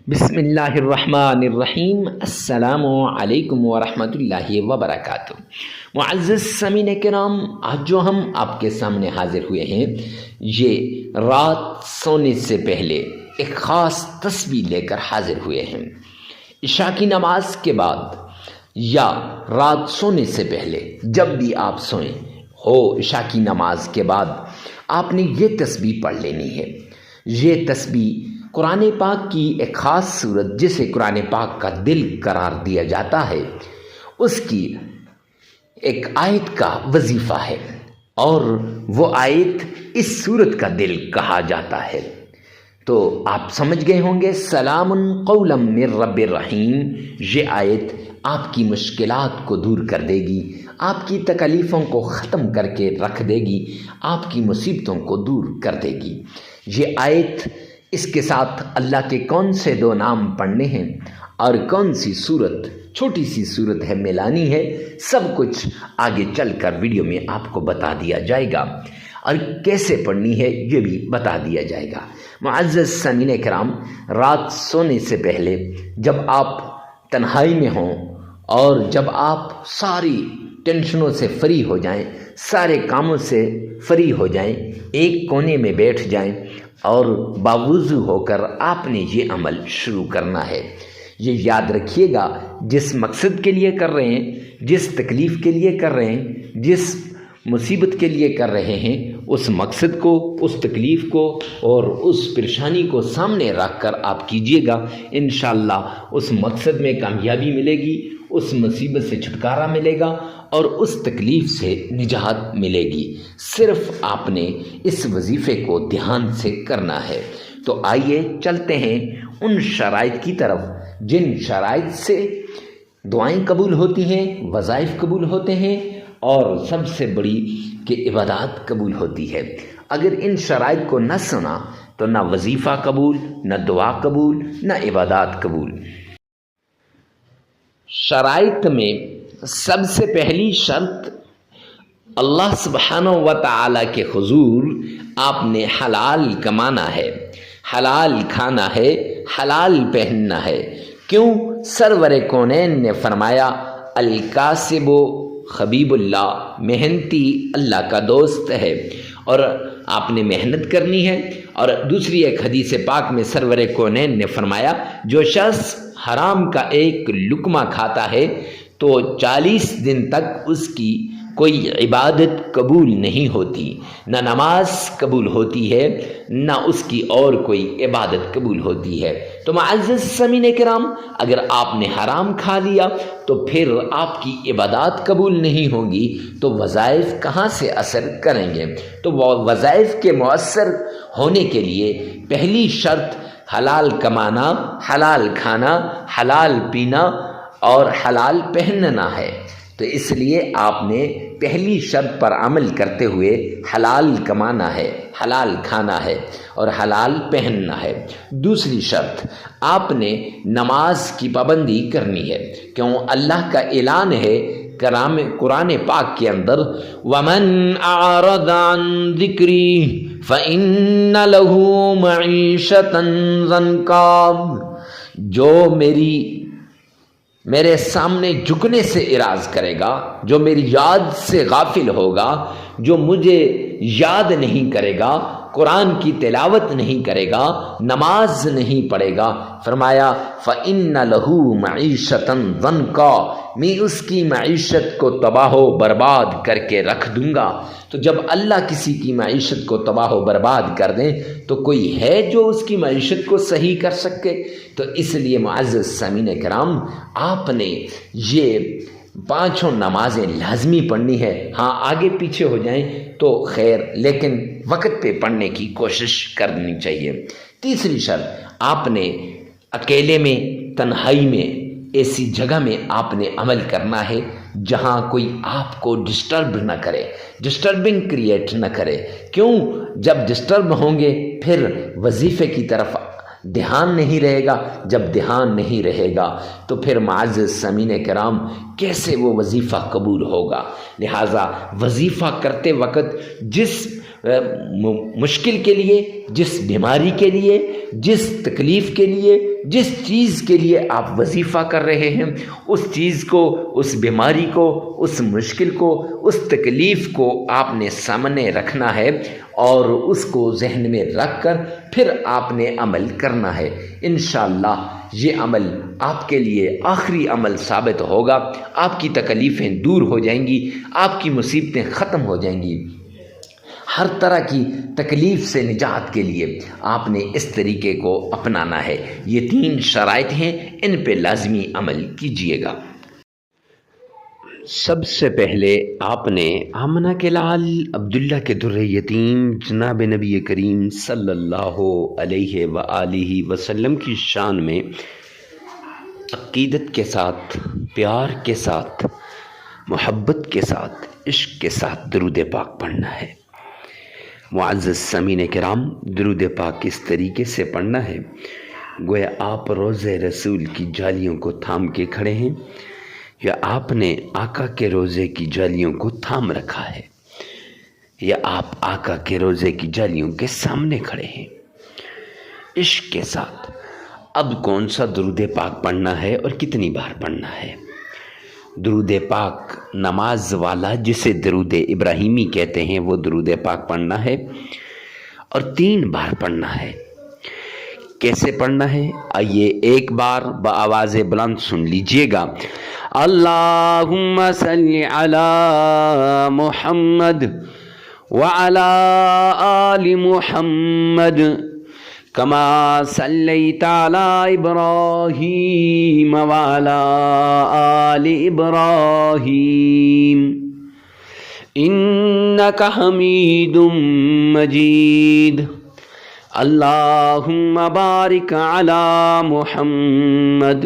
بسم اللہ الرحمن الرحیم۔ السلام علیکم ورحمۃ اللہ وبرکاتہ۔ معزز سامعین کرام، آج جو ہم آپ کے سامنے حاضر ہوئے ہیں، یہ رات سونے سے پہلے ایک خاص تسبیح لے کر حاضر ہوئے ہیں۔ عشاء کی نماز کے بعد یا رات سونے سے پہلے جب بھی آپ سوئیں ہو، عشاء کی نماز کے بعد آپ نے یہ تسبیح پڑھ لینی ہے۔ یہ تسبیح قرآن پاک کی ایک خاص صورت، جسے قرآن پاک کا دل قرار دیا جاتا ہے، اس کی ایک آیت کا وظیفہ ہے، اور وہ آیت اس صورت کا دل کہا جاتا ہے۔ تو آپ سمجھ گئے ہوں گے، سلام قولا من رب الرحیم۔ یہ آیت آپ کی مشکلات کو دور کر دے گی، آپ کی تکلیفوں کو ختم کر کے رکھ دے گی، آپ کی مصیبتوں کو دور کر دے گی۔ یہ آیت، اس کے ساتھ اللہ کے کون سے دو نام پڑھنے ہیں اور کون سی صورت، چھوٹی سی صورت ہے، ملانی ہے، سب کچھ آگے چل کر ویڈیو میں آپ کو بتا دیا جائے گا، اور کیسے پڑھنی ہے یہ بھی بتا دیا جائے گا۔ معزز سامعین کرام، رات سونے سے پہلے جب آپ تنہائی میں ہوں اور جب آپ ساری ٹینشنوں سے فری ہو جائیں، سارے کاموں سے فری ہو جائیں، ایک کونے میں بیٹھ جائیں اور باوضو ہو کر آپ نے یہ عمل شروع کرنا ہے۔ یہ یاد رکھیے گا، جس مقصد کے لیے کر رہے ہیں، جس تکلیف کے لیے کر رہے ہیں، جس مصیبت کے لیے کر رہے ہیں، اس مقصد کو، اس تکلیف کو اور اس پریشانی کو سامنے رکھ کر آپ کیجئے گا۔ انشاءاللہ اس مقصد میں کامیابی ملے گی، اس مصیبت سے چھٹکارا ملے گا اور اس تکلیف سے نجات ملے گی۔ صرف آپ نے اس وظیفے کو دھیان سے کرنا ہے۔ تو آئیے چلتے ہیں ان شرائط کی طرف جن شرائط سے دعائیں قبول ہوتی ہیں، وظائف قبول ہوتے ہیں، اور سب سے بڑی کہ عبادات قبول ہوتی ہے۔ اگر ان شرائط کو نہ سنا تو نہ وظیفہ قبول، نہ دعا قبول، نہ عبادات قبول۔ شرائط میں سب سے پہلی شرط، اللہ سبحانہ و تعالیٰ کے حضور آپ نے حلال کمانا ہے، حلال کھانا ہے، حلال پہننا ہے۔ کیوں؟ سرور کونین نے فرمایا، الکاسب حبیب اللہ، محنتی اللہ کا دوست ہے، اور آپ نے محنت کرنی ہے۔ اور دوسری ایک حدیث پاک میں سرور کونین نے فرمایا، جو شخص حرام کا ایک لقمہ کھاتا ہے تو 40 دن تک اس کی کوئی عبادت قبول نہیں ہوتی، نہ نماز قبول ہوتی ہے، نہ اس کی اور کوئی عبادت قبول ہوتی ہے۔ تو معزز سامعین کرام، اگر آپ نے حرام کھا لیا تو پھر آپ کی عبادات قبول نہیں ہوں گی، تو وظائف کہاں سے اثر کریں گے؟ تو وظائف کے مؤثر ہونے کے لیے پہلی شرط حلال کمانا، حلال کھانا، حلال پینا اور حلال پہننا ہے۔ تو اس لیے آپ نے پہلی شرط پر عمل کرتے ہوئے حلال کمانا ہے، حلال کھانا ہے اور حلال پہننا ہے۔ دوسری شرط، آپ نے نماز کی پابندی کرنی ہے، کیوں اللہ کا اعلان ہے قرآن پاک کے اندر، وَمَنْ أَعْرَضَ عَنْ ذِكْرِي فَإِنَّ لَهُ مَعِيشَةً ضَنْكًا، جو میرے سامنے جھکنے سے اعراض کرے گا، جو میری یاد سے غافل ہوگا، جو مجھے یاد نہیں کرے گا، قرآن کی تلاوت نہیں کرے گا، نماز نہیں پڑھے گا، فرمایا فَإِنَّ لَهُ مَعِيشَةً ضَنْكًا، میں اس کی معیشت کو تباہ و برباد کر کے رکھ دوں گا۔ تو جب اللہ کسی کی معیشت کو تباہ و برباد کر دیں تو کوئی ہے جو اس کی معیشت کو صحیح کر سکے؟ تو اس لیے معزز سامعین کرام، آپ نے یہ 5 نمازیں لازمی پڑھنی ہے۔ ہاں آگے پیچھے ہو جائیں تو خیر، لیکن وقت پہ پڑھنے کی کوشش کرنی چاہیے۔ تیسری شرط، آپ نے اکیلے میں، تنہائی میں، ایسی جگہ میں آپ نے عمل کرنا ہے جہاں کوئی آپ کو ڈسٹرب نہ کرے، ڈسٹربنگ کریٹ نہ کرے۔ کیوں؟ جب ڈسٹرب ہوں گے پھر وظیفے کی طرف دھیان نہیں رہے گا، جب دھیان نہیں رہے گا تو پھر معزز سامعین کرام کیسے وہ وظیفہ قبول ہوگا؟ لہٰذا وظیفہ کرتے وقت جس مشکل کے لیے، جس بیماری کے لیے، جس تکلیف کے لیے، جس چیز کے لیے آپ وظیفہ کر رہے ہیں، اس چیز کو، اس بیماری کو، اس مشکل کو، اس تکلیف کو آپ نے سامنے رکھنا ہے اور اس کو ذہن میں رکھ کر پھر آپ نے عمل کرنا ہے۔ انشاءاللہ یہ عمل آپ کے لیے آخری عمل ثابت ہوگا، آپ کی تکلیفیں دور ہو جائیں گی، آپ کی مصیبتیں ختم ہو جائیں گی۔ ہر طرح کی تکلیف سے نجات کے لیے آپ نے اس طریقے کو اپنانا ہے۔ یہ 3 شرائط ہیں، ان پہ لازمی عمل کیجیے گا۔ سب سے پہلے آپ نے آمنہ کے لال عبداللہ کے در یتیم جناب نبی کریم صلی اللہ علیہ وآلہ وسلم کی شان میں عقیدت کے ساتھ، پیار کے ساتھ، محبت کے ساتھ، عشق کے ساتھ درود پاک پڑھنا ہے۔ معزز سامعین کرام، درود پاک اس طریقے سے پڑھنا ہے گویا آپ روضہ رسول کی جالیوں کو تھام کے کھڑے ہیں، یا آپ نے آقا کے روضے کی جالیوں کو تھام رکھا ہے، یا آپ آقا کے روضے کی جالیوں کے سامنے کھڑے ہیں، عشق کے ساتھ۔ اب کون سا درود پاک پڑھنا ہے اور کتنی بار پڑھنا ہے؟ درود پاک نماز والا، جسے درود ابراہیمی کہتے ہیں، وہ درود پاک پڑھنا ہے اور 3 بار پڑھنا ہے۔ کیسے پڑھنا ہے؟ آئیے ایک بار بآواز بلند سن لیجئے گا۔ اللہم صلی علی محمد وعلی آل محمد کما صلیت علی ابراہیم وعلی آل ابراہیم انک حمید مجید۔ اللہم بارک علی محمد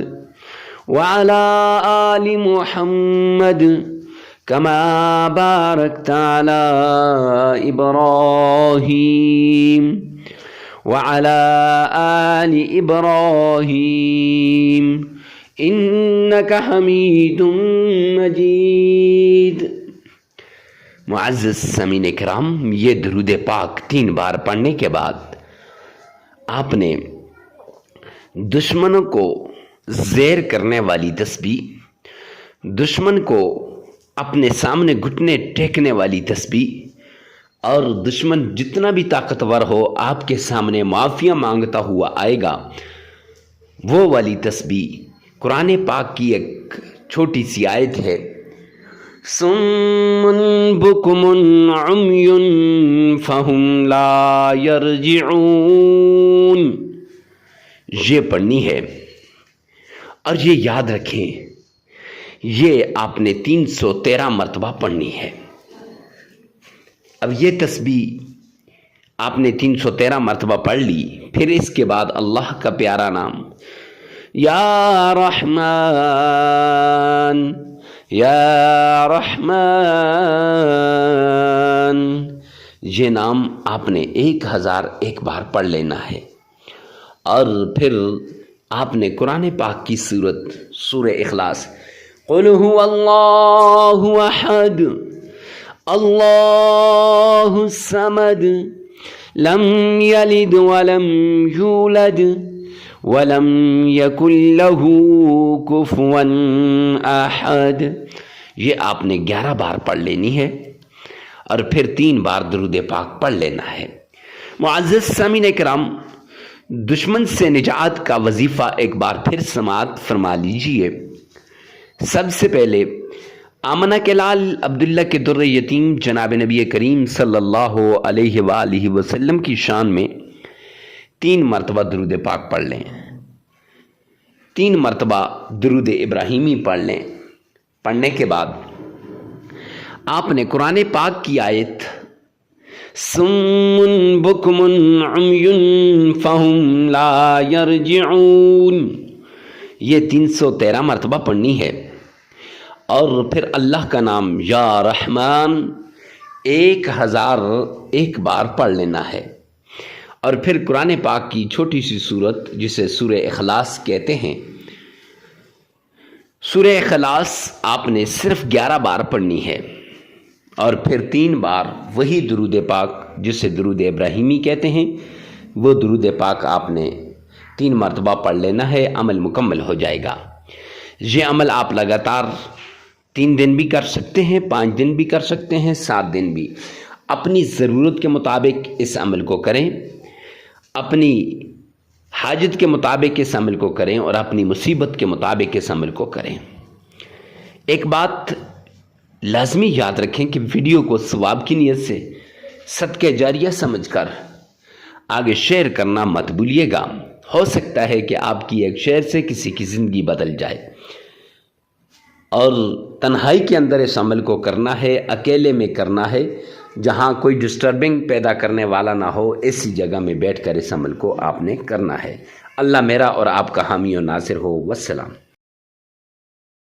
وعلی آل محمد کما بارکت علی ابراہیم وعلى آل إبراهيم إنك حميد مجيد۔ معزز سامعین کرام، یہ درود پاک 3 بار پڑھنے کے بعد آپ نے دشمنوں کو زیر کرنے والی تسبیح، دشمن کو اپنے سامنے گھٹنے ٹیکنے والی تسبیح، اور دشمن جتنا بھی طاقتور ہو آپ کے سامنے معافیاں مانگتا ہوا آئے گا، وہ والی تسبیح قرآن پاک کی ایک چھوٹی سی آیت ہے، صم بکم عمی فہم لا یرجعون، یہ پڑھنی ہے اور یہ یاد رکھیں، یہ آپ نے 313 مرتبہ پڑھنی ہے۔ اب یہ تسبیح آپ نے 313 مرتبہ پڑھ لی، پھر اس کے بعد اللہ کا پیارا نام یا رحمان یا رحمان، یہ نام آپ نے 1001 بار پڑھ لینا ہے، اور پھر آپ نے قرآن پاک کی سورہ اخلاص، قل هو اللہ احد اللہ الصمد لم یلد ولم یولد ولم یکن له کفوا احد، یہ آپ نے 11 بار پڑھ لینی ہے، اور پھر 3 بار درود پاک پڑھ لینا ہے۔ معزز سامعین کرام، دشمن سے نجات کا وظیفہ ایک بار پھر سماعت فرما لیجئے۔ سب سے پہلے آمنہ کے لال عبداللہ کے در یتیم جناب نبی کریم صلی اللہ علیہ وآلہ وسلم کی شان میں 3 مرتبہ درود پاک پڑھ لیں، 3 مرتبہ درود ابراہیمی پڑھ لیں۔ پڑھنے کے بعد آپ نے قرآن پاک کی آیت صم بکم عمی فہم لا یرجعون، یہ 313 مرتبہ پڑھنی ہے، اور پھر اللہ کا نام یا رحمان 1001 بار پڑھ لینا ہے، اور پھر قرآن پاک کی چھوٹی سی سورت جسے سورہ اخلاص کہتے ہیں، سورہ اخلاص آپ نے صرف 11 بار پڑھنی ہے، اور پھر 3 بار وہی درود پاک جسے درود ابراہیمی کہتے ہیں وہ درود پاک آپ نے 3 مرتبہ پڑھ لینا ہے، عمل مکمل ہو جائے گا۔ یہ عمل آپ لگاتار 3 دن بھی کر سکتے ہیں، 5 دن بھی کر سکتے ہیں، 7 دن بھی، اپنی ضرورت کے مطابق اس عمل کو کریں، اپنی حاجت کے مطابق اس عمل کو کریں اور اپنی مصیبت کے مطابق اس عمل کو کریں۔ ایک بات لازمی یاد رکھیں کہ ویڈیو کو ثواب کی نیت سے صدقہ جاریہ سمجھ کر آگے شیئر کرنا مت بھولیے گا، ہو سکتا ہے کہ آپ کی ایک شیئر سے کسی کی زندگی بدل جائے۔ اور تنہائی کے اندر اس عمل کو کرنا ہے، اکیلے میں کرنا ہے، جہاں کوئی ڈسٹربنگ پیدا کرنے والا نہ ہو، ایسی جگہ میں بیٹھ کر اس عمل کو آپ نے کرنا ہے۔ اللہ میرا اور آپ کا حامی و ناصر ہو۔ والسلام۔